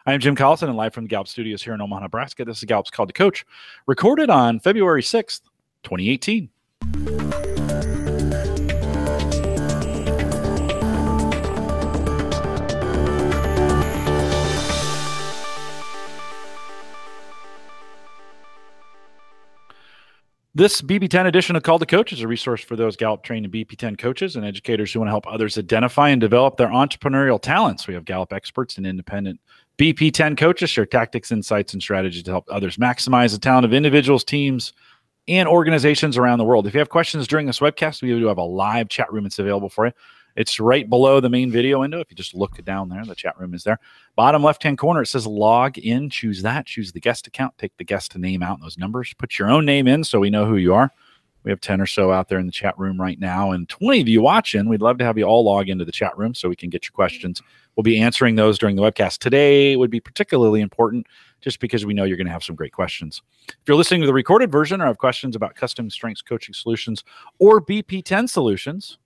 I am Jim Collison and live from the Gallup Studios here in Omaha, Nebraska. This is Gallup's Call to Coach, recorded on February 6th, 2018. This BP10 edition of Call to Coach is a resource for those Gallup-trained BP10 coaches and educators who want to help others identify and develop their entrepreneurial talents. We have Gallup experts and independent BP10 coaches share tactics, insights, and strategies to help others maximize the talent of individuals, teams, and organizations around the world. If you have questions during this webcast, we do have a live chat room that's available for you. It's right below the main video window. If you just look down there, the chat room is there. Bottom left-hand corner, it says log in. Choose that. Choose the guest account. Take the guest name out in those numbers. Put your own name in so we know who you are. We have 10 or so out there in the chat room right now, and 20 of you watching. We'd love to have you all log into the chat room so we can get your questions. We'll be answering those during the webcast. Today would be particularly important just because we know you're going to have some great questions. If you're listening to the recorded version or have questions about custom strengths coaching solutions or BP10 solutions,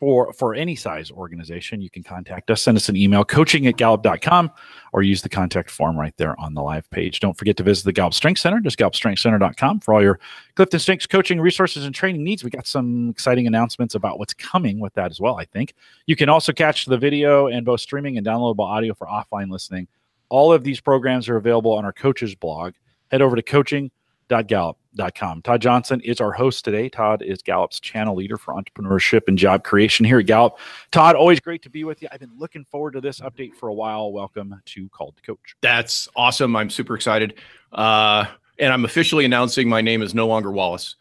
for any size organization, you can contact us. Send us an email, coaching@gallup.com, or use the contact form right there on the live page. Don't forget to visit the Gallup Strength Center, just gallupstrengthcenter.com, for all your Clifton Strengths coaching resources and training needs. We got some exciting announcements about what's coming with that as well, I think. You can also catch the video and both streaming and downloadable audio for offline listening. All of these programs are available on our coaches blog. Head over to coaching.gallup.com. Todd Johnson is our host today. Todd is Gallup's channel leader for entrepreneurship and job creation here at Gallup. Todd, always great to be with you. I've been looking forward to this update for a while. Welcome to Call to Coach. That's awesome. I'm super excited. And I'm officially announcing my name is no longer Wallace.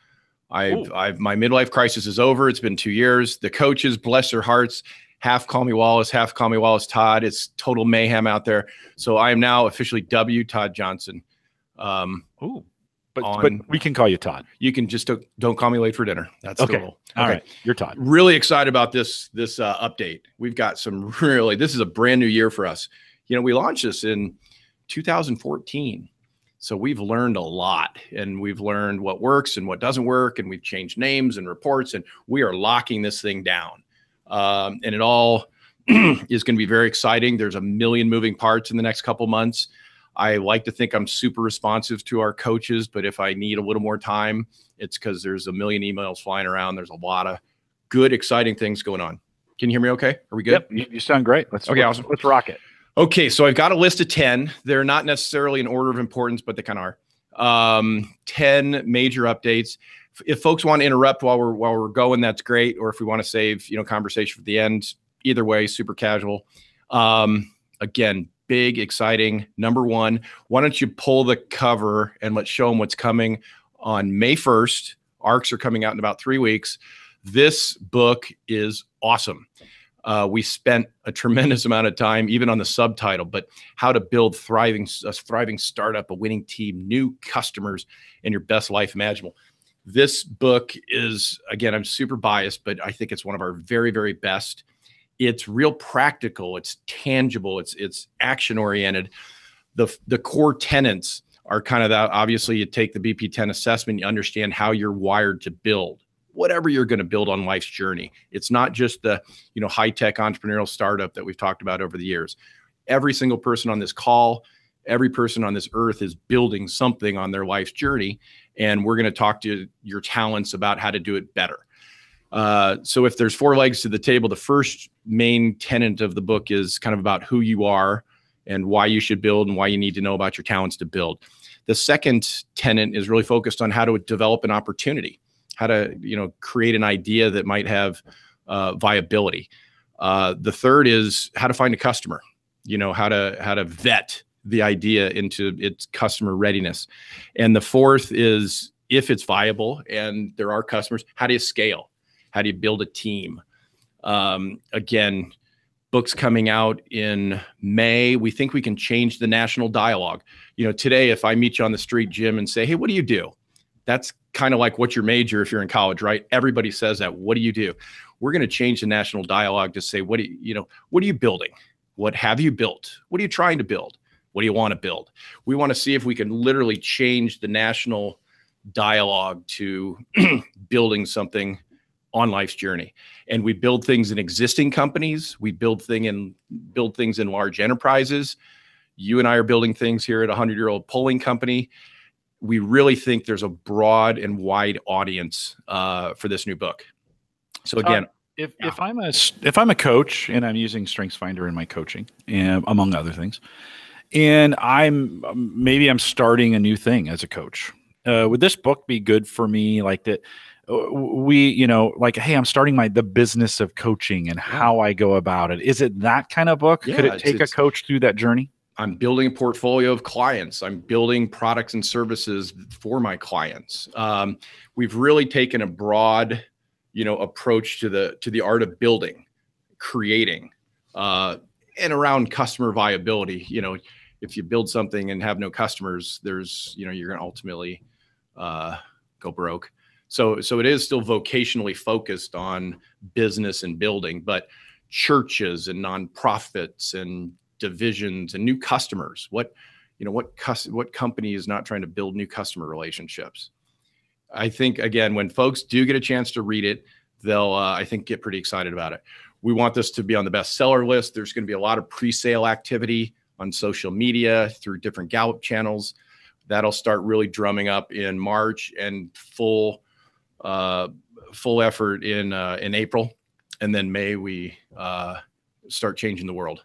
My midlife crisis is over. It's been 2 years. The coaches, bless their hearts, half call me Wallace, half call me Wallace Todd. It's total mayhem out there. So I am now officially Todd Johnson. But we can call you Todd. You can just don't call me late for dinner. That's okay. The rule. All right. You're Todd. Really excited about this update. We've got this is a brand new year for us. You know, we launched this in 2014. So we've learned a lot, and we've learned what works and what doesn't work. And we've changed names and reports, and we are locking this thing down. And it all is going to be very exciting. There's a million moving parts in the next couple months. I like to think I'm super responsive to our coaches, but if I need a little more time, it's because there's a million emails flying around. There's a lot of good, exciting things going on. Can you hear me okay? Are we good? Yep, you sound great. Awesome. Let's rock it. Okay, so I've got a list of 10. They're not necessarily in order of importance, but they kind of are. 10 major updates. If folks want to interrupt while we're going, that's great. Or if we want to save conversation for the end, either way, super casual. Again, big, exciting. Number one, why don't you pull the cover and let's show them what's coming on May 1st. ARCs are coming out in about 3 weeks. This book is awesome. We spent a tremendous amount of time, even on the subtitle, but how to build a thriving startup, a winning team, new customers, and your best life imaginable. This book is, again, I'm super biased, but I think it's one of our very, very best. It's real practical. It's tangible. It's action oriented. The core tenets are kind of that. Obviously, you take the BP10 assessment, you understand how you're wired to build whatever you're going to build on life's journey. It's not just the high-tech entrepreneurial startup that we've talked about over the years. Every single person on this call, every person on this earth is building something on their life's journey, and we're going to talk to your talents about how to do it better. So if there's 4 legs to the table, the first main tenet of the book is kind of about who you are and why you should build and why you need to know about your talents to build. The second tenet is really focused on how to develop an opportunity, how to, create an idea that might have viability. The third is how to find a customer, how to vet the idea into its customer readiness. And the fourth is, if it's viable and there are customers, how do you scale? How do you build a team? Again, books coming out in May. We think we can change the national dialogue. Today, if I meet you on the street, Jim, and say, hey, what do you do? That's kind of like what's your major if you're in college, right? Everybody says that. What do you do? We're going to change the national dialogue to say, what are you building? What have you built? What are you trying to build? What do you want to build? We want to see if we can literally change the national dialogue to building something on life's journey. And we build things in existing companies. We build things in large enterprises. You and I are building things here at a 100-year-old polling company. We really think there's a broad and wide audience for this new book. So again, if I'm a coach and I'm using StrengthsFinder in my coaching, and among other things, and maybe I'm starting a new thing as a coach, would this book be good for me? Like that, hey, I'm starting the business of coaching and how I go about it. Is it that kind of book? Yeah, could it take a coach through that journey? I'm building a portfolio of clients. I'm building products and services for my clients. We've really taken a broad, approach to the art of building, creating, and around customer viability. If you build something and have no customers, you're going to ultimately go broke. So it is still vocationally focused on business and building, but churches and nonprofits and divisions and new customers. What company is not trying to build new customer relationships? I think, again, when folks do get a chance to read it, they'll, I think, get pretty excited about it. We want this to be on the bestseller list. There's going to be a lot of pre-sale activity on social media through different Gallup channels. That'll start really drumming up in March, and full effort in April. And then May, we start changing the world.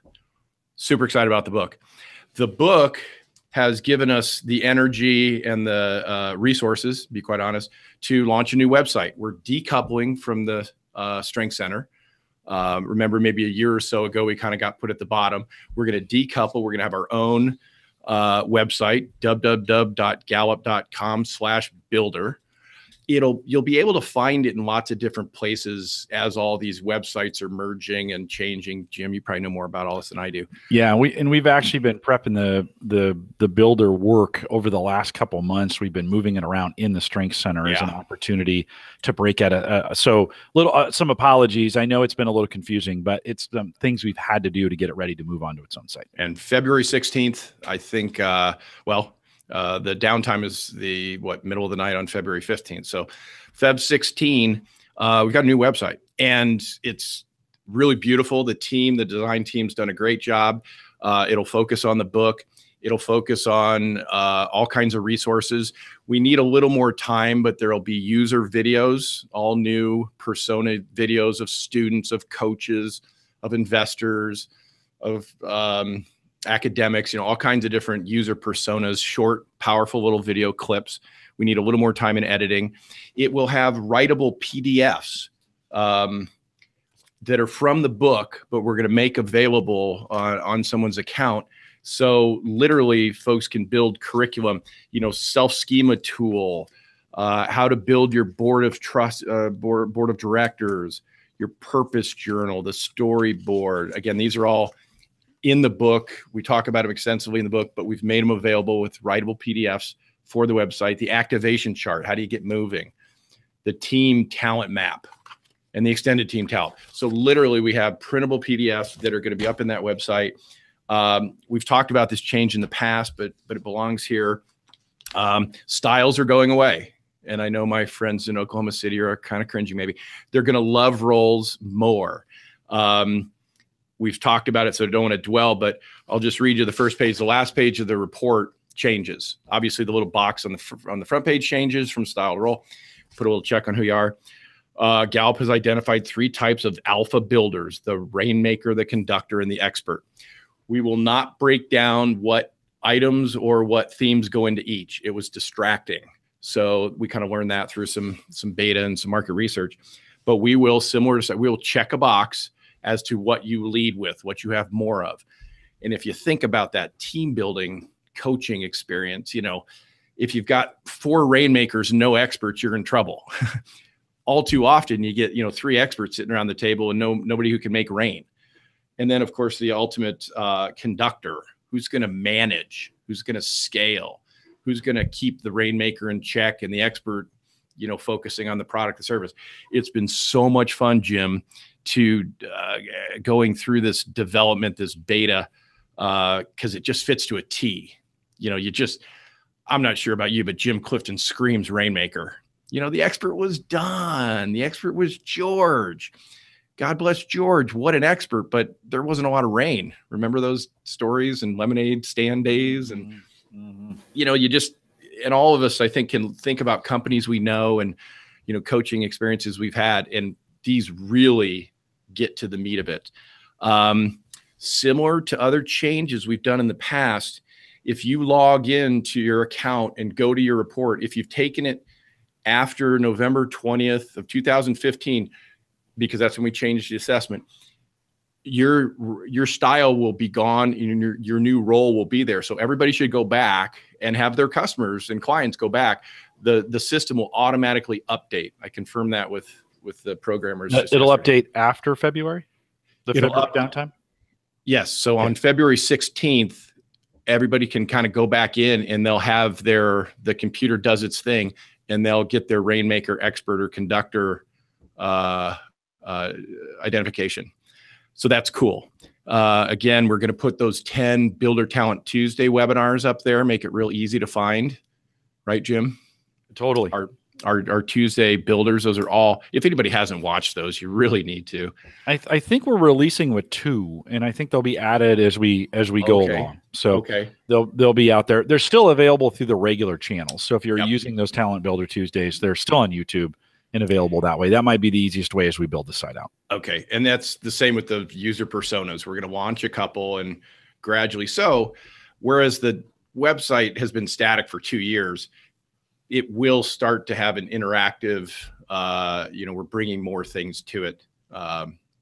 Super excited about the book. The book has given us the energy and the resources, to be quite honest, to launch a new website. We're decoupling from the Strength Center. Remember, maybe a year or so ago, we kind of got put at the bottom. We're going to decouple. We're going to have our own website, www.gallup.com/builder. You'll be able to find it in lots of different places as all these websites are merging and changing. Jim, you probably know more about all this than I do. Yeah, we've actually been prepping the builder work over the last couple of months. We've been moving it around in the Strength Center as an opportunity to break at some apologies. I know it's been a little confusing, but it's things we've had to do to get it ready to move on to its own site. And February 16th, I think, the downtime is middle of the night on February 15th. So Feb 16, we've got a new website, and it's really beautiful. The design team's done a great job. It'll focus on the book. It'll focus on all kinds of resources. We need a little more time, but there'll be user videos, all new persona videos of students, of coaches, of investors, of academics, all kinds of different user personas, short, powerful little video clips. We need a little more time in editing. It will have writable PDFs that are from the book, but we're going to make available on someone's account. So literally folks can build curriculum, self-schema tool, how to build your board of directors, your purpose journal, the storyboard. Again, these are all in the book. We talk about them extensively in the book, but we've made them available with writable PDFs for the website. The activation chart, how do you get moving? The team talent map and the extended team talent. So literally we have printable PDFs that are going to be up in that website. We've talked about this change in the past, but it belongs here. Styles are going away. And I know my friends in Oklahoma City are kind of cringing maybe. They're going to love roles more. We've talked about it, so I don't want to dwell, but I'll just read you the first page. The last page of the report changes. Obviously, the little box on the front page changes from style to role. Put a little check on who you are. Gallup has identified 3 types of alpha builders: the rainmaker, the conductor, and the expert. We will not break down what items or what themes go into each. It was distracting. So we kind of learned that through some beta and some market research. But we will, we will check a box as to what you lead with, what you have more of. And if you think about that team building coaching experience, if you've got 4 rainmakers, no experts, you're in trouble. All too often you get, 3 experts sitting around the table and nobody who can make rain. And then of course the ultimate conductor, who's going to manage, who's going to scale, who's going to keep the rainmaker in check, and the expert, focusing on the product and service. It's been so much fun, Jim, to going through this development, this beta, because it just fits to a T. I'm not sure about you, but Jim Clifton screams rainmaker. The expert was Don. The expert was George. God bless George, what an expert, but there wasn't a lot of rain. Remember those stories and lemonade stand days? And, you know, and all of us, I think, can think about companies we know and, you know, coaching experiences we've had, and these really get to the meat of it. Similar to other changes we've done in the past, if you log into your account and go to your report, if you've taken it after November 20th of 2015, because that's when we changed the assessment, your style will be gone and your new role will be there. So everybody should go back and have their customers and clients go back. The system will automatically update. I confirmed that with the programmers. It'll update after February, downtime? Yes. So on February 16th, everybody can kind of go back in and they'll have the computer does its thing and they'll get their Rainmaker expert or conductor identification. So that's cool. Again, we're going to put those 10 Builder Talent Tuesday webinars up there, make it real easy to find. Right, Jim? Totally. Our Tuesday builders, those are all, if anybody hasn't watched those, you really need to. I think we're releasing with 2, and I think they'll be added as we go along. So they'll be out there. They're still available through the regular channels. So if you're using those Talent Builder Tuesdays, they're still on YouTube and available that way. That might be the easiest way as we build the site out. Okay. And that's the same with the user personas. We're going to launch a couple and gradually. So whereas the website has been static for 2 years, it will start to have an interactive, we're bringing more things to it,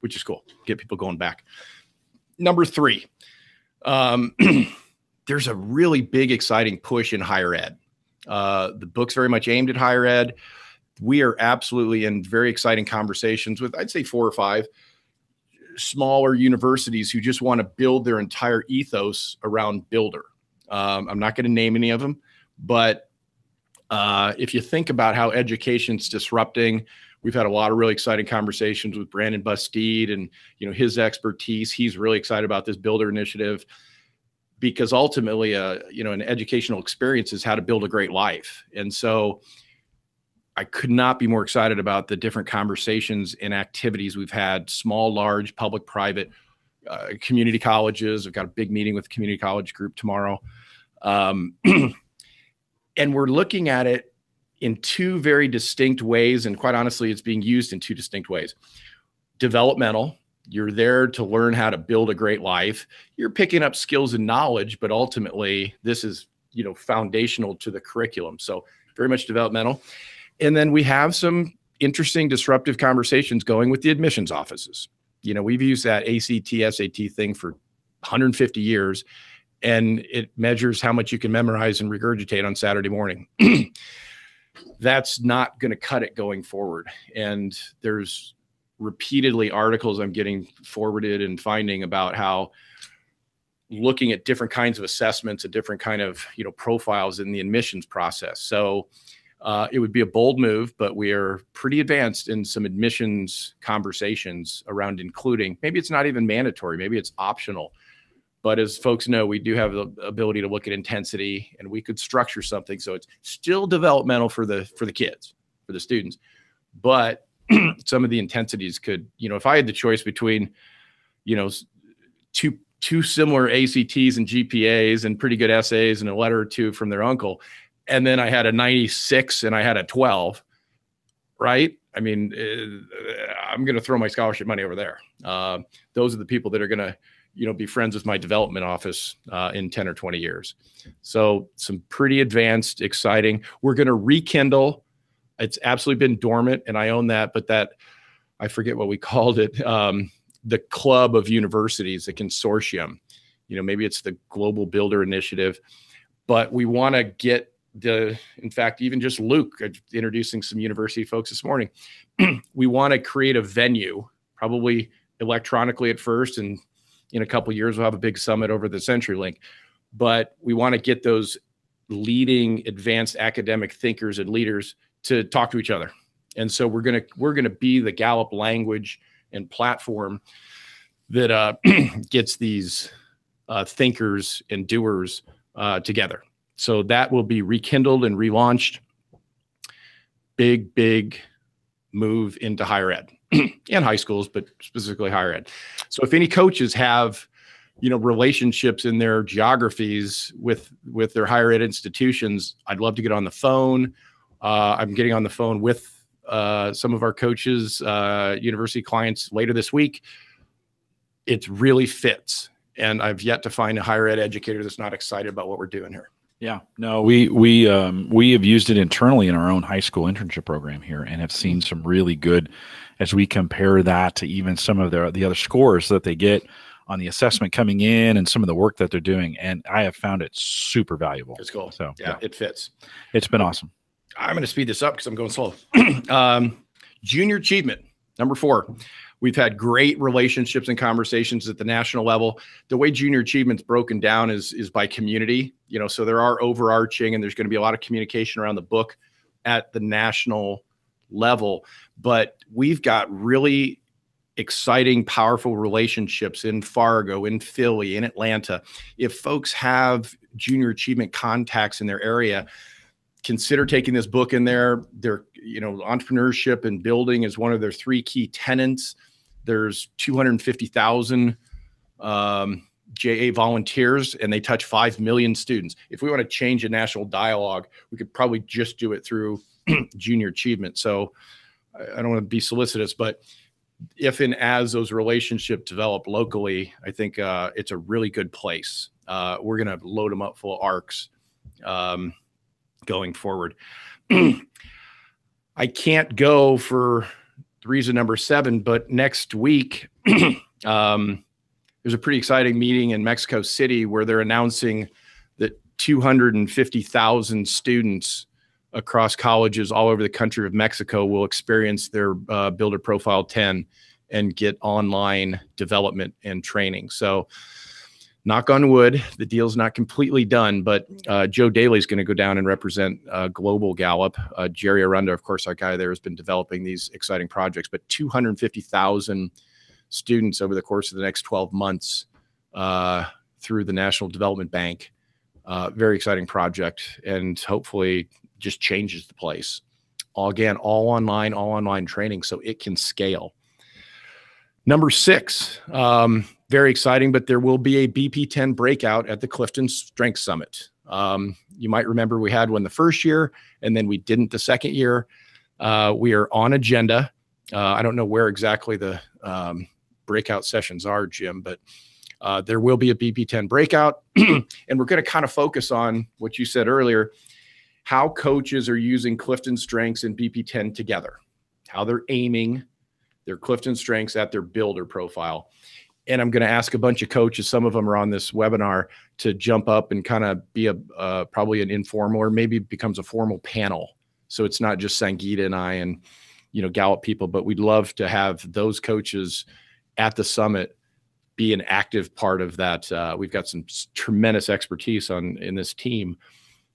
which is cool. Get people going back. Number 3, there's a really big, exciting push in higher ed. The book's very much aimed at higher ed. We are absolutely in very exciting conversations with, I'd say, 4 or 5 smaller universities who just want to build their entire ethos around Builder. I'm not going to name any of them, but if you think about how education's disrupting, we've had a lot of really exciting conversations with Brandon Bastide and, his expertise. He's really excited about this Builder initiative because ultimately, an educational experience is how to build a great life. And so I could not be more excited about the different conversations and activities we've had, small, large, public, private, community colleges. I've got a big meeting with the community college group tomorrow. And we're looking at it in 2 very distinct ways. And quite honestly, it's being used in 2 distinct ways. Developmental, you're there to learn how to build a great life. You're picking up skills and knowledge, but ultimately this is, foundational to the curriculum. So very much developmental. And then we have some interesting disruptive conversations going with the admissions offices. We've used that ACT, SAT thing for 150 years, and it measures how much you can memorize and regurgitate on Saturday morning. That's not going to cut it going forward. And there's repeatedly articles I'm getting forwarded and finding about how looking at different kinds of assessments and different kind of, profiles in the admissions process. So it would be a bold move, but we are pretty advanced in some admissions conversations around including, maybe it's not even mandatory, maybe it's optional. But as folks know, we do have the ability to look at intensity, and we could structure something so it's still developmental for the kids, for the students. But some of the intensities could, if I had the choice between, two similar ACTs and GPAs and pretty good essays and a letter or 2 from their uncle, and then I had a 96 and I had a 12, right? I mean, I'm going to throw my scholarship money over there. Those are the people that are going to, be friends with my development office in 10 or 20 years. So some pretty advanced, exciting. We're going to rekindle. It's absolutely been dormant, and I own that, but I forget what we called it. The club of universities, the consortium, maybe it's the Global Builder Initiative, but we want to get in fact, even just Luke introducing some university folks this morning, we want to create a venue, probably electronically at first. And in a couple of years, we'll have a big summit over the CenturyLink, but we want to get those leading advanced academic thinkers and leaders to talk to each other. And so we're going to be the Gallup language and platform that gets these thinkers and doers together. So that will be rekindled and relaunched. Big move into higher ed. and high schools, but specifically higher ed. So if any coaches have, relationships in their geographies with their higher ed institutions, I'd love to get on the phone. I'm getting on the phone with some of our coaches, university clients later this week. It really fits. And I've yet to find a higher ed educator that's not excited about what we're doing here. Yeah, no, we have used it internally in our own high school internship program here, and have seen some really good, as we compare that to even some of the other scores that they get on the assessment coming in and some of the work that they're doing. And I have found it super valuable. It's cool. So yeah, it fits. It's been awesome. I'm going to speed this up because I'm going slow. Junior achievement, number 4. We've had great relationships and conversations at the national level. The way junior achievement's broken down is by community, so there are overarching, and there's going to be a lot of communication around the book at the national level, but we've got really exciting, powerful relationships in Fargo, in Philly, in Atlanta. If folks have junior achievement contacts in their area, consider taking this book in there. Their, entrepreneurship and building is one of their 3 key tenets. There's 250,000 JA volunteers, and they touch 5 million students. If we want to change a national dialogue, we could probably just do it through junior achievement. So I don't want to be solicitous, but if and as those relationships develop locally, I think it's a really good place. We're going to load them up full of ARCs going forward. I can't go for reason number 7, but next week, there's a pretty exciting meeting in Mexico City where they're announcing that 250,000 students across colleges all over the country of Mexico will experience their Builder Profile 10 and get online development and training. So knock on wood, the deal's not completely done, but Joe Daly's going to go down and represent Global Gallup. Jerry Arunda, of course, our guy there, has been developing these exciting projects, but 250,000 students over the course of the next 12 months through the National Development Bank. Very exciting project, and hopefully just changes the place. All online training so it can scale. Number 6, very exciting, but there will be a BP10 breakout at the Clifton Strength Summit. You might remember we had one the first year, and then we didn't the second year. We are on agenda. I don't know where exactly the breakout sessions are, Jim, but there will be a BP10 breakout, and we're going to kind of focus on what you said earlier, how coaches are using Clifton strengths and BP10 together, how they're aiming their Clifton strengths at their builder profile. And I'm going to ask a bunch of coaches, some of them are on this webinar, to jump up and kind of be probably an informal, or maybe becomes a formal panel. So it's not just Sangeeta and I and, Gallup people, but we'd love to have those coaches at the summit be an active part of that. We've got some tremendous expertise in this team.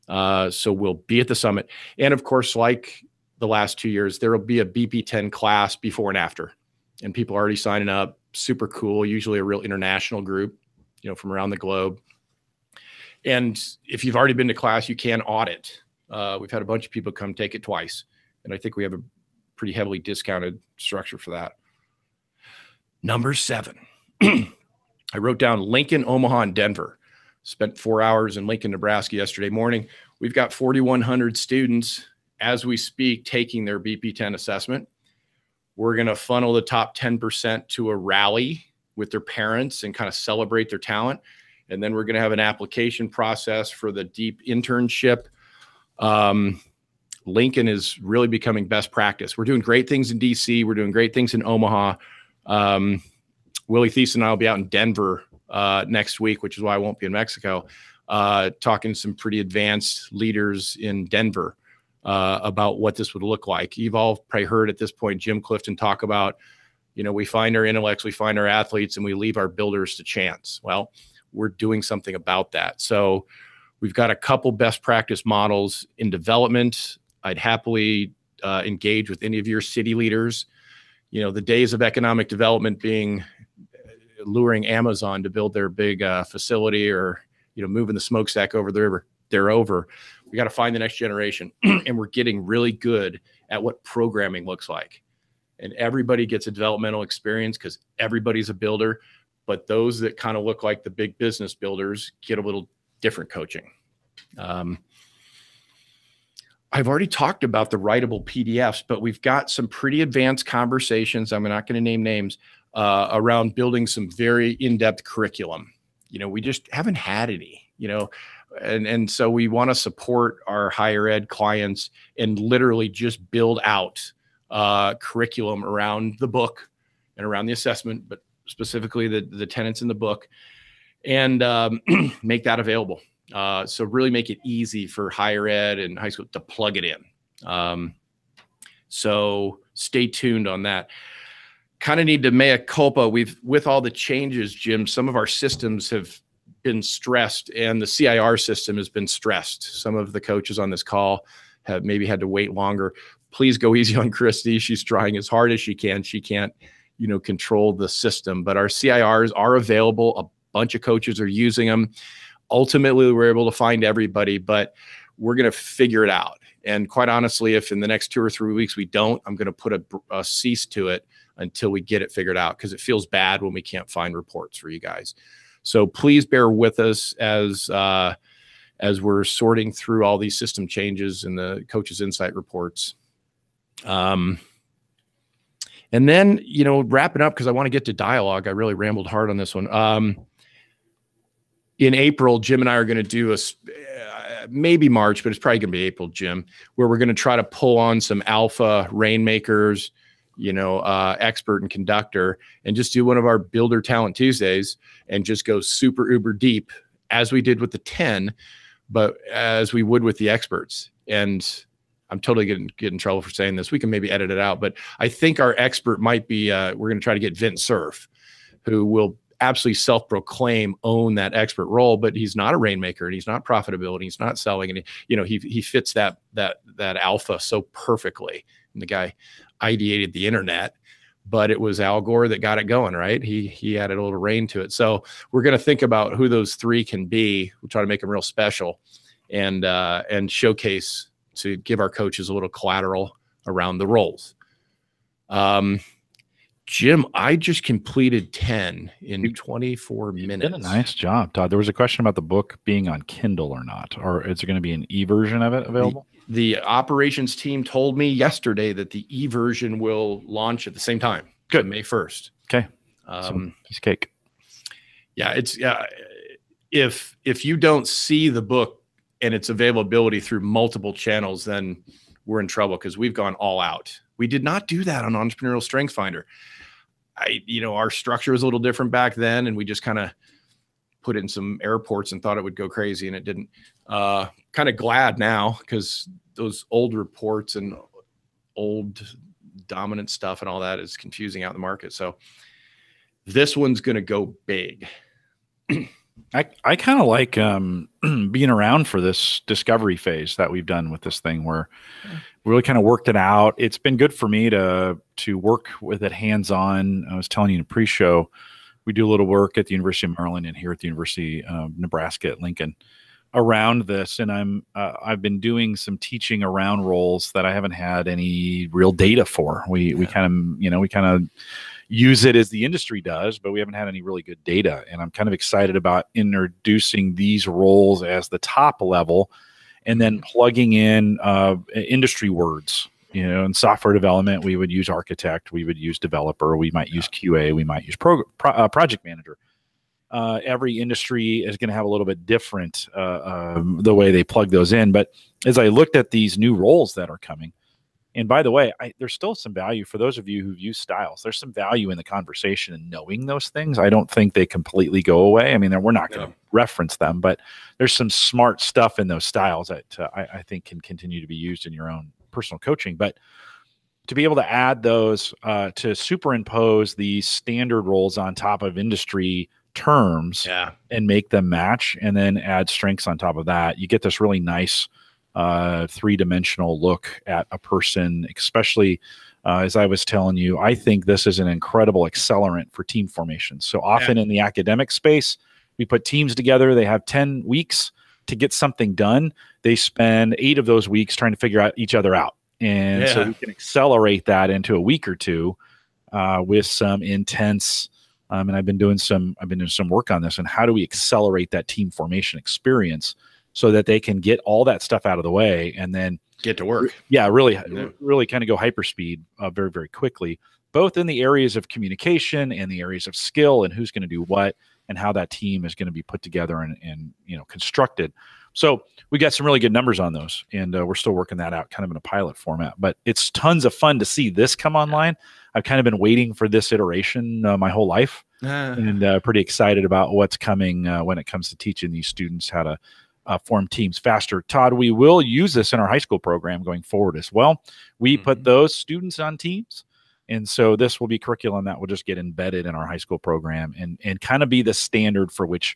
So we'll be at the summit. And of course, like the last 2 years, there will be a BP10 class before and after, and people are already signing up. Super cool. Usually a real international group, from around the globe. And if you've already been to class, you can audit. We've had a bunch of people come take it twice, and I think we have a pretty heavily discounted structure for that. Number 7, I wrote down Lincoln, Omaha, and Denver. Spent 4 hours in Lincoln, Nebraska yesterday morning. We've got 4,100 students as we speak taking their BP10 assessment. We're going to funnel the top 10% to a rally with their parents and kind of celebrate their talent. And then we're going to have an application process for the deep internship. Lincoln is really becoming best practice. We're doing great things in DC. We're doing great things in Omaha. Willie Thies and I will be out in Denver next week, which is why I won't be in Mexico, talking to some pretty advanced leaders in Denver about what this would look like. You've all probably heard at this point Jim Clifton talk about, we find our intellects, we find our athletes, and we leave our builders to chance. Well, we're doing something about that. So we've got a couple best practice models in development. I'd happily engage with any of your city leaders. The days of economic development being luring Amazon to build their big facility, or moving the smokestack over the river, they're over. We got to find the next generation, and we're getting really good at what programming looks like. and everybody gets a developmental experience because everybody's a builder. But those that kind of look like the big business builders get a little different coaching. I've already talked about the writable PDFs, but we've got some pretty advanced conversations. I'm not going to name names around building some very in-depth curriculum. We just haven't had any, and so we want to support our higher ed clients and literally just build out curriculum around the book and around the assessment, but specifically the tenets in the book, and make that available. So really make it easy for higher ed and high school to plug it in. So stay tuned on that. Kind of need to mea culpa. With all the changes, Jim, some of our systems have been stressed, and the CIR system has been stressed. Some of the coaches on this call have maybe had to wait longer. Please go easy on Christy. She's trying as hard as she can. She can't, control the system, but our CIRs are available. A bunch of coaches are using them. Ultimately, we're able to find everybody, but we're going to figure it out. And quite honestly, if in the next 2 or 3 weeks we don't, I'm going to put a cease to it until we get it figured out, because it feels bad when we can't find reports for you guys. So please bear with us as we're sorting through all these system changes and the Coaches Insight reports. And then, wrapping up, because I want to get to dialogue. I really rambled hard on this one. In April, Jim and I are going to do maybe March, but it's probably going to be April, Jim, where we're going to try to pull on some alpha rainmakers, expert and conductor, and just do one of our Builder Talent Tuesdays and just go super uber deep, as we did with the 10, but as we would with the experts. And I'm totally get in trouble for saying this. We can maybe edit it out, but I think our expert might be, we're going to try to get Vince Cerf, who will absolutely self-proclaim own that expert role, but he's not a rainmaker, and he's not profitability, he's not selling, and he fits that alpha so perfectly. And the guy ideated the internet, but it was Al Gore that got it going, right? He added a little rain to it. So we're going to think about who those three can be. We'll try to make them real special, and showcase, to give our coaches a little collateral around the roles. Jim, I just completed 10 in 24 minutes. Did a nice job, Todd. There was a question about the book being on Kindle or not, or is it going to be an e-version of it available? The operations team told me yesterday that the e-version will launch at the same time. Good. May 1st. Okay. Piece of cake. Yeah, it's if you don't see the book and its availability through multiple channels, then we're in trouble, because we've gone all out. We did not do that on Entrepreneurial Strength Finder. Our structure was a little different back then, and we just kind of put in some airports and thought it would go crazy, and it didn't. Kind of glad now, because those old reports and old dominant stuff and all that is confusing out in the market. So this one's going to go big. I kind of like being around for this discovery phase that we've done with this thing, where we really kind of worked it out. It's been good for me to work with it hands-on. I was telling you in a pre-show, we do a little work at the University of Maryland and here at the University of Nebraska at Lincoln around this, and I've been doing some teaching around roles that I haven't had any real data for. We kind of use it as the industry does, but we haven't had any really good data. And I'm kind of excited about introducing these roles as the top level, and then plugging in industry words. In software development, we would use architect, we would use developer, we might use QA, we might use project manager. Every industry is going to have a little bit different the way they plug those in. But as I looked at these new roles that are coming, and by the way, there's still some value for those of you who've used styles. There's some value in the conversation and knowing those things. I don't think they completely go away. I mean, we're not going to reference them, but there's some smart stuff in those styles that I think can continue to be used in your own personal coaching. But to be able to add those, to superimpose these standard roles on top of industry terms and make them match, and then add strengths on top of that, you get this really nice three-dimensional look at a person, especially as I was telling you. I think this is an incredible accelerant for team formation. So often in the academic space, we put teams together, they have 10 weeks to get something done. They spend 8 of those weeks trying to figure out each other out. And so we can accelerate that into a week or two with some intense. And I've been doing some work on this. And how do we accelerate that team formation experience so that they can get all that stuff out of the way and then get to work? Yeah, really kind of go hyperspeed very, very quickly, both in the areas of communication and the areas of skill and who's going to do what and how that team is going to be put together and constructed. So we got some really good numbers on those, and we're still working that out kind of in a pilot format. But it's tons of fun to see this come online. I've kind of been waiting for this iteration my whole life, and pretty excited about what's coming when it comes to teaching these students how to form teams faster. Todd, we will use this in our high school program going forward as well. We put those students on teams. And so this will be curriculum that will just get embedded in our high school program and kind of be the standard for which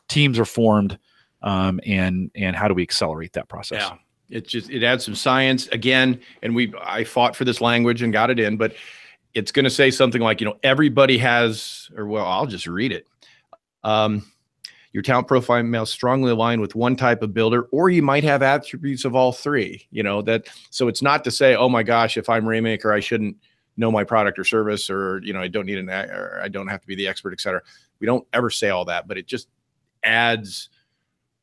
teams are formed, and how do we accelerate that process? Yeah, it adds some science again. And I fought for this language and got it in, but it's going to say something like, everybody has, I'll just read it. Your talent profile must strongly align with one type of builder, or you might have attributes of all three. So it's not to say, oh my gosh, if I'm Rainmaker, I shouldn't know my product or service, or I don't need or I don't have to be the expert, et cetera. We don't ever say all that, but it just adds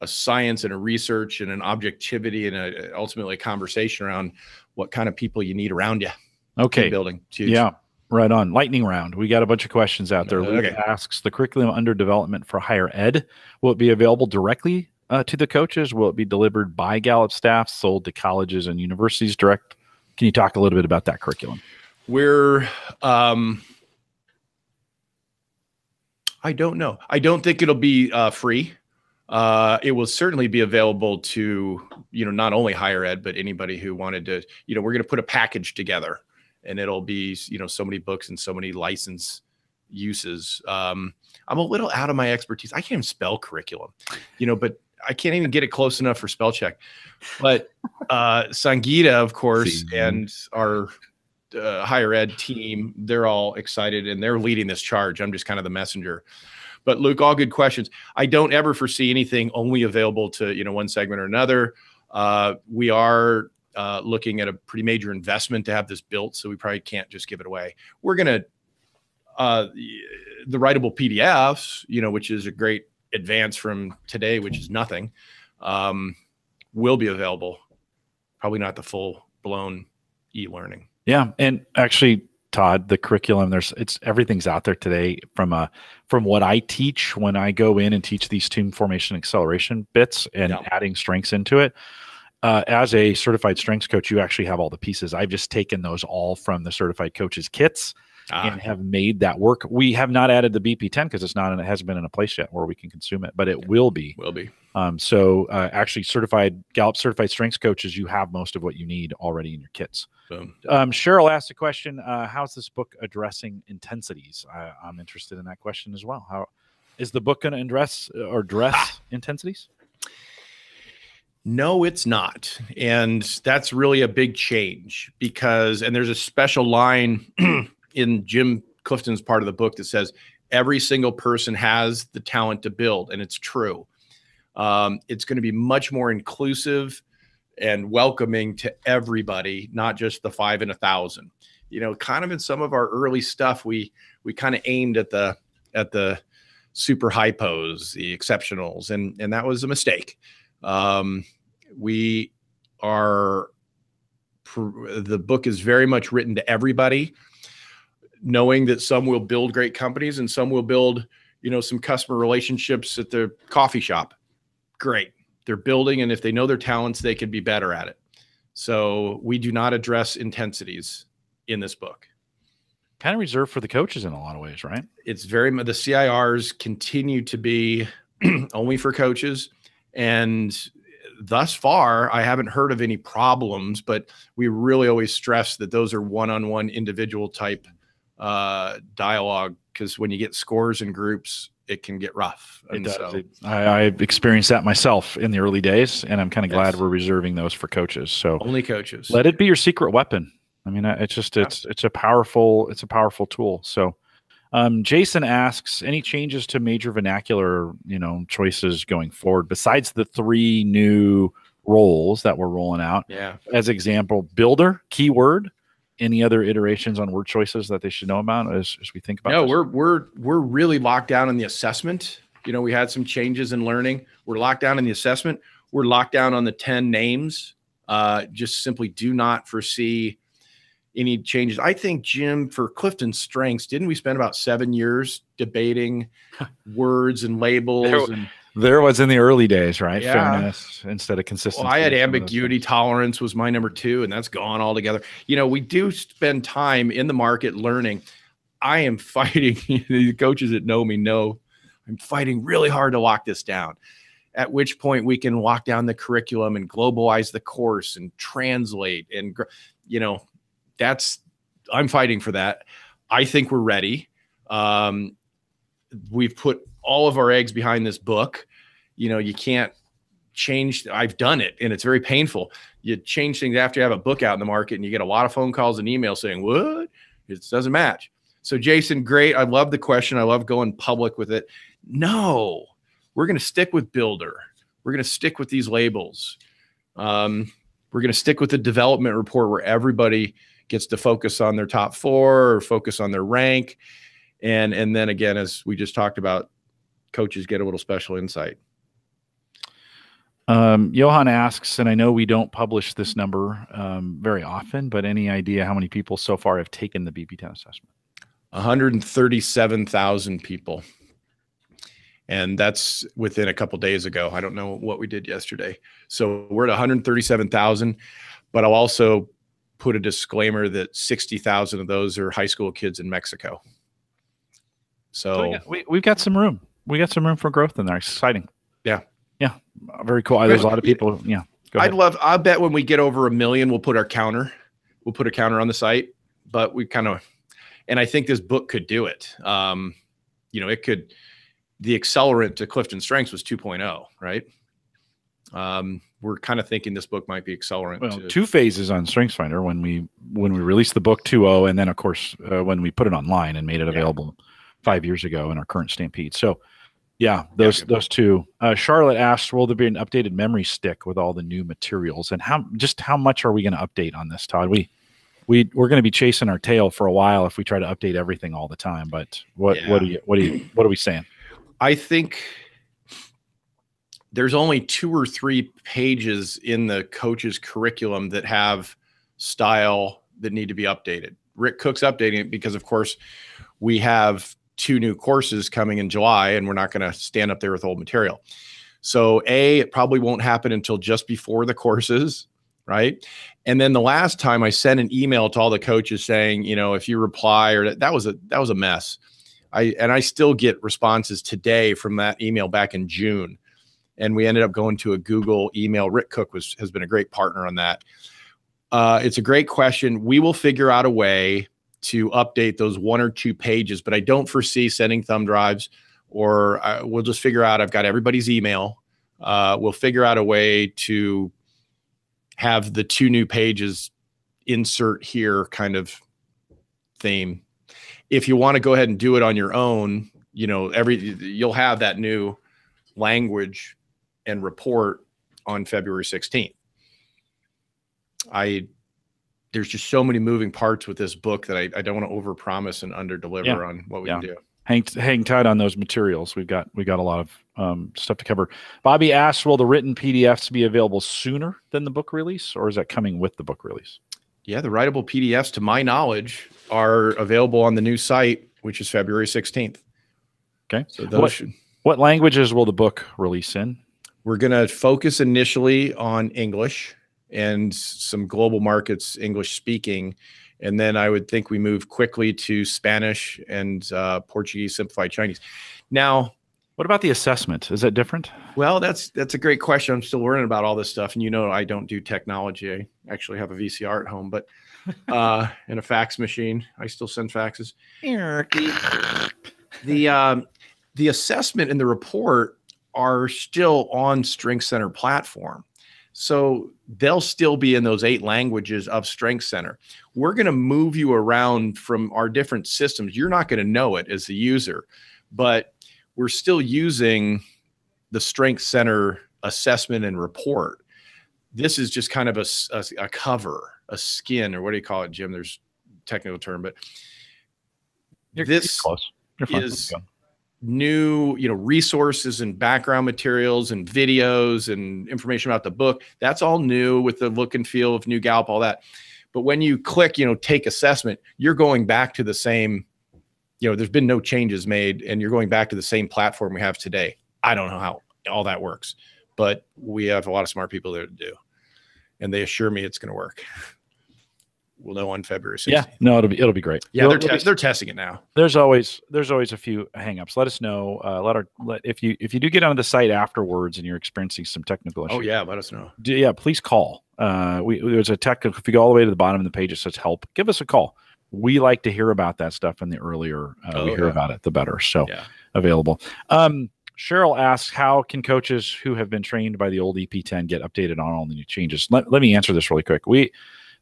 a science and a research and an objectivity and ultimately a conversation around what kind of people you need around you. Okay, building. Yeah, right on. Lightning round. We got a bunch of questions out there. Luke asks, the curriculum under development for higher ed, will it be available directly to the coaches? Will it be delivered by Gallup staff, sold to colleges and universities direct? Can you talk a little bit about that curriculum? We're, I don't know. I don't think it'll be free. It will certainly be available to, not only higher ed, but anybody who wanted to, we're going to put a package together, and it'll be, so many books and so many license uses. I'm a little out of my expertise. I can't even spell curriculum, but I can't even get it close enough for spell check. But Sangeeta, of course, and our higher ed team, they're all excited and they're leading this charge. I'm just kind of the messenger. But Luke, all good questions. I don't ever foresee anything only available to, one segment or another. We are looking at a pretty major investment to have this built, so we probably can't just give it away. We're going to, the writable PDFs, which is a great advance from today, which is nothing, will be available. Probably not the full blown e-learning. Yeah. And actually, Todd, the curriculum, everything's out there today from what I teach when I go in and teach these team formation acceleration bits and adding strengths into it. As a certified strengths coach, you actually have all the pieces. I've just taken those all from the certified coaches kits and have made that work. We have not added the BP10 because it hasn't been in a place yet where we can consume it, but it will be. So actually Gallup certified strengths coaches, you have most of what you need already in your kits. Cheryl asked a question, how's this book addressing intensities? I'm interested in that question as well. How is the book going to address intensities? No, it's not. And that's really a big change and there's a special line in Jim Clifton's part of the book that says every single person has the talent to build. And it's true. It's going to be much more inclusive and welcoming to everybody, not just the 5 in 1,000. Kind of in some of our early stuff, we kind of aimed at the super hypos, the exceptionals, and that was a mistake. The book is very much written to everybody, knowing that some will build great companies and some will build, some customer relationships at the coffee shop. Great. They're building, and if they know their talents, they can be better at it. So we do not address intensities in this book. Kind of reserved for the coaches in a lot of ways, right? It's the CIRs continue to be only for coaches. And thus far, I haven't heard of any problems, but we really always stress that those are one-on-one individual type dialogue, because when you get scores and groups, it can get rough. And I've experienced that myself in the early days, and I'm kind of glad we're reserving those for coaches. So only coaches. Let it be your secret weapon. I mean, it's a powerful tool. So Jason asks, any changes to major vernacular, choices going forward besides the 3 new roles that we're rolling out. Yeah. As example, builder, keyword, any other iterations on word choices that they should know about as we think about No, this? we're really locked down in the assessment. We had some changes in learning. We're locked down in the assessment. We're locked down on the 10 names. Just simply do not foresee any changes. I think, Jim, for Clifton Strengths, didn't we spend about 7 years debating words and labels? There was in the early days, right? Yeah. Fairness instead of consistency. Well, I had ambiguity tolerance was my number 2, and that's gone altogether. We do spend time in the market learning. I am fighting, the coaches that know me know I'm fighting really hard to lock this down, at which point we can lock down the curriculum and globalize the course and translate. And, I'm fighting for that. I think we're ready. We've put all of our eggs behind this book. You can't change. I've done it, and it's very painful. You change things after you have a book out in the market, and you get a lot of phone calls and emails saying, what? It doesn't match. So Jason, great. I love the question. I love going public with it. No, we're going to stick with builder. We're going to stick with these labels. We're going to stick with the development report where everybody gets to focus on their top 4 or focus on their rank. And then again, as we just talked about, coaches get a little special insight. Johan asks, and I know we don't publish this number very often, but any idea how many people so far have taken the BP10 assessment? 137,000 people. And that's within a couple days ago. I don't know what we did yesterday. So we're at 137,000, but I'll also put a disclaimer that 60,000 of those are high school kids in Mexico. So we've got some room. We got some room for growth in there. Exciting. Yeah. Yeah. Very cool. There's a lot of people. Yeah. I bet when we get over 1 million, we'll put our counter. We'll put a counter on the site, but we and I think this book could do it. It could, the accelerant to Clifton Strengths was 2.0, right? We're kind of thinking this book might be accelerant. Well, 2 phases on StrengthsFinder when we released the book 2.0, and then of course when we put it online and made it available 5 years ago in our current Stampede. So yeah, those 2. Charlotte asked, will there be an updated memory stick with all the new materials? And how much are we going to update on this, Todd? We're going to be chasing our tail for a while if we try to update everything all the time. But what are we saying? I think there's only 2 or 3 pages in the coach's curriculum that have style that need to be updated. Rick Cook's updating it because, of course, we have 2 new courses coming in July, and we're not going to stand up there with old material. So it probably won't happen until just before the courses, right? And then the last time I sent an email to all the coaches saying, if you reply, or that was a mess. I still get responses today from that email back in June. And we ended up going to a Google email. Rick Cook has been a great partner on that. It's a great question. We will figure out a way to update those 1 or 2 pages, but I don't foresee sending thumb drives, or we'll just figure out, I've got everybody's email. We'll figure out a way to have the 2 new pages insert here kind of theme. If you want to go ahead and do it on your own, you'll have that new language and report on February 16th. There's just so many moving parts with this book that I don't want to overpromise and underdeliver on what we can do. Hang tight on those materials. We've got a lot of stuff to cover. Bobby asks, will the written PDFs be available sooner than the book release, or is that coming with the book release? Yeah, the writable PDFs, to my knowledge, are available on the new site, which is February 16th. Okay. So those what languages will the book release in? We're going to focus initially on English and some global markets, English speaking. And then I would think we move quickly to Spanish and Portuguese, simplified Chinese. Now, what about the assessment? Is that different? Well, that's a great question. I'm still learning about all this stuff. And I don't do technology. I actually have a VCR at home, but and a fax machine. I still send faxes. The assessment and the report are still on StrengthsCenter platform. So they'll still be in those 8 languages of StrengthsCenter. We're going to move you around from our different systems. You're not going to know it as the user, but we're still using the StrengthsCenter assessment and report. This is just kind of a cover, a skin, or what do you call it, Jim? There's a technical term, but this close. is new, resources and background materials and videos and information about the book. That's all new with the look and feel of New Gallup, all that. But when you click, take assessment, you're going back to the same, there's been no changes made, and you're going back to the same platform we have today. I don't know how all that works, but we have a lot of smart people there to do, and they assure me it's going to work. We'll know on February 16th. Yeah, no, it'll be great. Yeah, they're testing it now. There's always a few hangups. Let us know. If you do get onto the site afterwards and you're experiencing some technical issues. Oh yeah, let us know. Please call. There's a technical. If you go all the way to the bottom of the page, it says help. Give us a call. We like to hear about that stuff, and the earlier we hear about it, the better. So available. Cheryl asks, how can coaches who have been trained by the old EP10 get updated on all the new changes? Let me answer this really quick.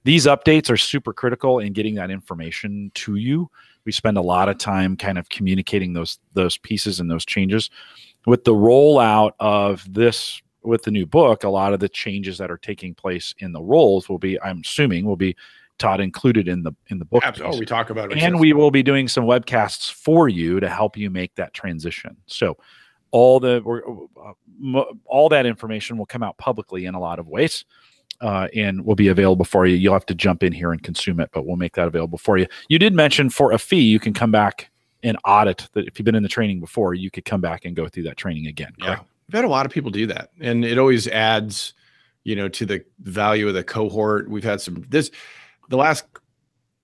These updates are super critical in getting that information to you. We spend a lot of time kind of communicating those pieces and those changes. With the rollout of this, with the new book, a lot of the changes that are taking place in the roles I'm assuming will be, Todd, included in the book. Absolutely. We talk about it. And we will be doing some webcasts for you to help you make that transition. So all that information will come out publicly in a lot of ways. And will be available for you. You'll have to jump in here and consume it, but we'll make that available for you. You did mention for a fee, you can come back and audit that. If you've been in the training before, you could come back and go through that training again. Correct? Yeah, we've had a lot of people do that, and it always adds, to the value of the cohort. We've had the last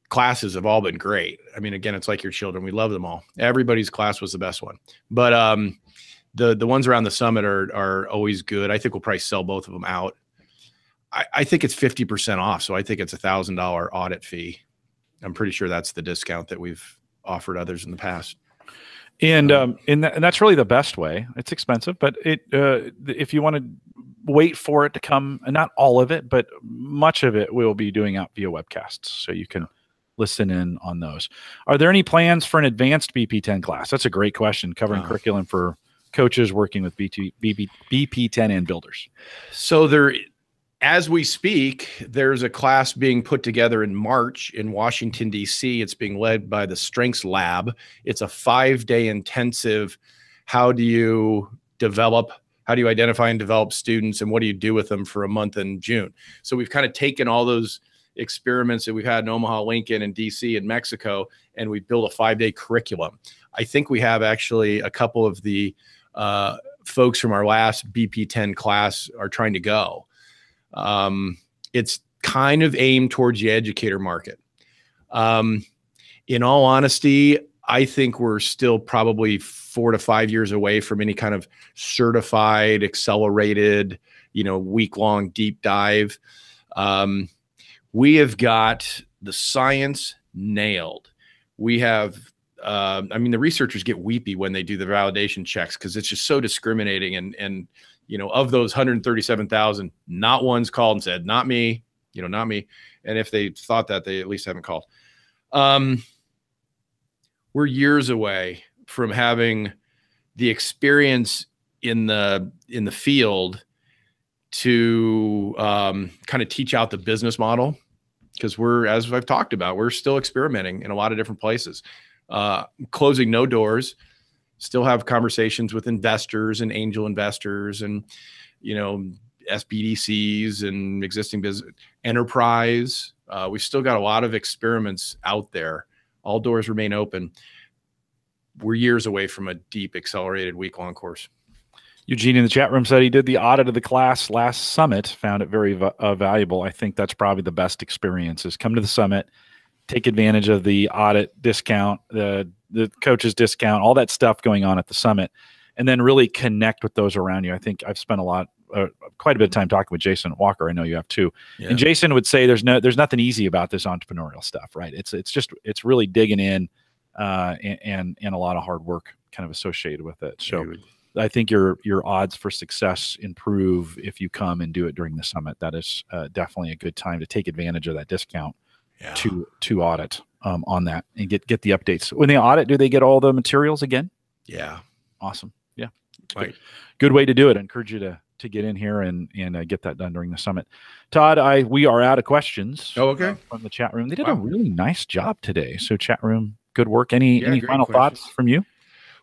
classes have all been great. I mean, again, it's like your children. We love them all. Everybody's class was the best one, but the ones around the summit are always good. I think we'll probably sell both of them out. I think it's 50% off. So I think it's $1,000 audit fee. I'm pretty sure that's the discount that we've offered others in the past. And that's really the best way. It's expensive, but if you want to wait for it to come, and not all of it, but much of it we'll be doing out via webcasts. So you can listen in on those. Are there any plans for an advanced BP10 class? That's a great question, covering curriculum for coaches working with BP10 and builders. So as we speak, there's a class being put together in March in Washington, D.C. It's being led by the Strengths Lab. It's a 5-day intensive. How do you identify and develop students, and what do you do with them for a month in June? So we've kind of taken all those experiments that we've had in Omaha, Lincoln, and D.C. and Mexico, and we built a 5-day curriculum. I think we have actually a couple of the folks from our last BP10 class are trying to go. It's kind of aimed towards the educator market. In all honesty, I think we're still probably 4 to 5 years away from any kind of certified, accelerated, week-long deep dive. We have got the science nailed. We have, the researchers get weepy when they do the validation checks because it's just so discriminating. And of those 137,000, not one's called and said, not me, not me. And if they thought that, they at least haven't called. We're years away from having the experience in the field to kind of teach out the business model, because as I've talked about, we're still experimenting in a lot of different places, closing no doors. Still have conversations with investors and angel investors and, SBDCs and existing business enterprise. We've still got a lot of experiments out there. All doors remain open. We're years away from a deep accelerated week-long course. Eugene in the chat room said he did the audit of the class last summit, found it very valuable. I think that's probably the best experience, is come to the summit, take advantage of the audit discount, the coaches discount, all that stuff going on at the summit, and then really connect with those around you. I think I've spent quite a bit of time talking with Jason Walker. I know you have too. Yeah. And Jason would say there's nothing easy about this entrepreneurial stuff, right? It's really digging in and a lot of hard work kind of associated with it. So I think your odds for success improve if you come and do it during the summit. That is definitely a good time to take advantage of that discount to audit on that and get the updates. When they audit, do they get all the materials again? Yeah. Awesome. Yeah. Right. Good way to do it. I encourage you to to get in here and get that done during the summit. Todd, we are out of questions. Oh, okay. From the chat room. They did a really nice job today. So chat room, good work. Any final questions. thoughts from you?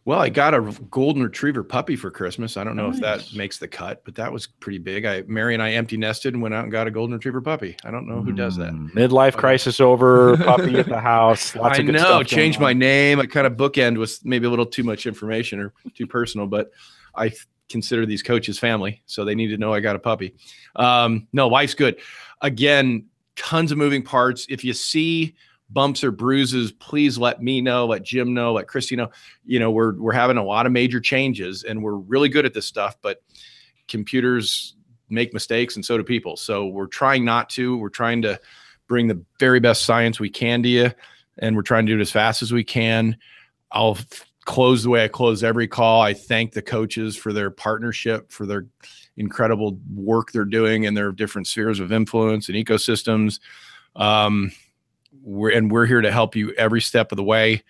Well, I got a golden retriever puppy for Christmas. I don't know if that makes the cut, but that was pretty big. Mary and I empty nested and went out and got a golden retriever puppy. I don't know who does that. Midlife crisis over, puppy at the house. Lots of good stuff. Changed my name. I kind of bookend with maybe a little too much information or too personal, but I consider these coaches family, so they need to know I got a puppy. No, life's good. Again, tons of moving parts. If you see bumps or bruises, please let me know, let Jim know, let Christy know. We're having a lot of major changes, and we're really good at this stuff, but computers make mistakes, and so do people. So we're trying not to. We're trying to bring the very best science we can to you, and we're trying to do it as fast as we can. I'll close the way I close every call. I thank the coaches for their partnership, for their incredible work they're doing in their different spheres of influence and ecosystems. We're here to help you every step of the way.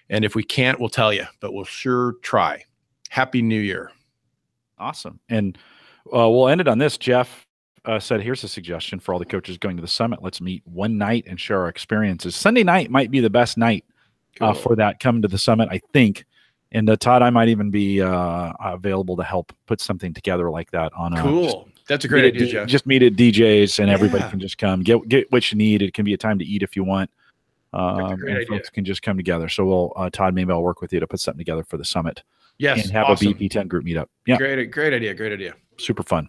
And if we can't, we'll tell you, but we'll sure try. Happy New Year. Awesome. And we'll end it on this. Jeff said, here's a suggestion for all the coaches going to the summit. Let's meet one night and share our experiences. Sunday night might be the best night for that. Come to the summit, I think. And Todd, I might even be available to help put something together like that on. Cool. That's a great idea, Jeff. Just meet at DJ's and everybody can just come get what you need. It can be a time to eat if you want. That's a great idea. Folks can just come together. So Todd, maybe I'll work with you to put something together for the summit. Yes. And have a BP10 group meetup. Yeah. Great idea. Super fun.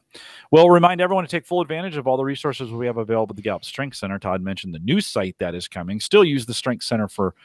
Well, remind everyone to take full advantage of all the resources we have available at the Gallup Strength Center. Todd mentioned the new site that is coming. Still use the Strength Center for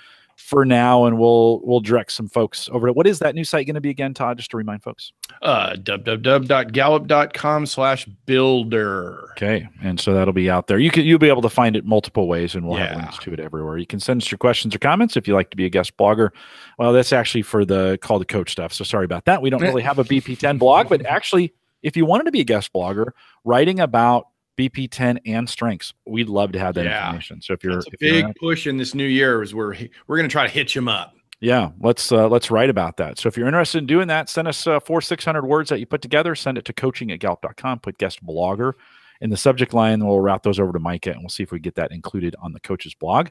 now, and we'll direct some folks over to what is that new site going to be again, Todd, just to remind folks? www.gallup.com/builder. Okay. And so that'll be out there. You'll be able to find it multiple ways, and we'll have links to it everywhere. You can send us your questions or comments if you'd like to be a guest blogger. Well, that's actually for the Call to Coach stuff. So sorry about that. We don't really have a BP10 blog, but actually, if you wanted to be a guest blogger writing about BP10 and strengths, we'd love to have that information. So if you're a big push in this new year is we're going to try to hitch them up. Yeah, let's write about that. So if you're interested in doing that, send us 400-600 words that you put together. Send it to coaching@gallup.com. Put guest blogger in the subject line. We'll route those over to Micah, and we'll see if we get that included on the coach's blog.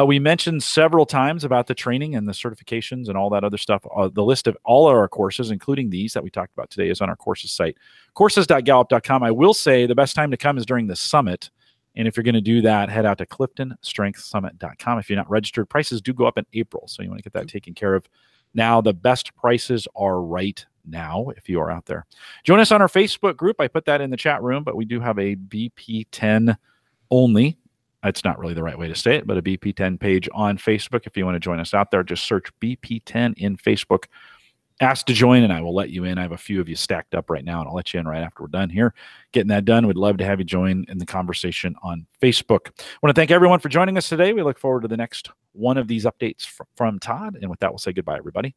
We mentioned several times about the training and the certifications and all that other stuff. The list of all of our courses, including these that we talked about today, is on our courses site, courses.gallup.com. I will say the best time to come is during the summit. And if you're going to do that, head out to cliftonstrengthsummit.com. If you're not registered, prices do go up in April. So you want to get that taken care of now. The best prices are right now if you are out there. Join us on our Facebook group. I put that in the chat room, but we do have a BP10 only. It's not really the right way to say it, but a BP10 page on Facebook. If you want to join us out there, just search BP10 in Facebook. Ask to join, and I will let you in. I have a few of you stacked up right now, and I'll let you in right after we're done here. Getting that done, we'd love to have you join in the conversation on Facebook. I want to thank everyone for joining us today. We look forward to the next one of these updates from Todd. And with that, we'll say goodbye, everybody.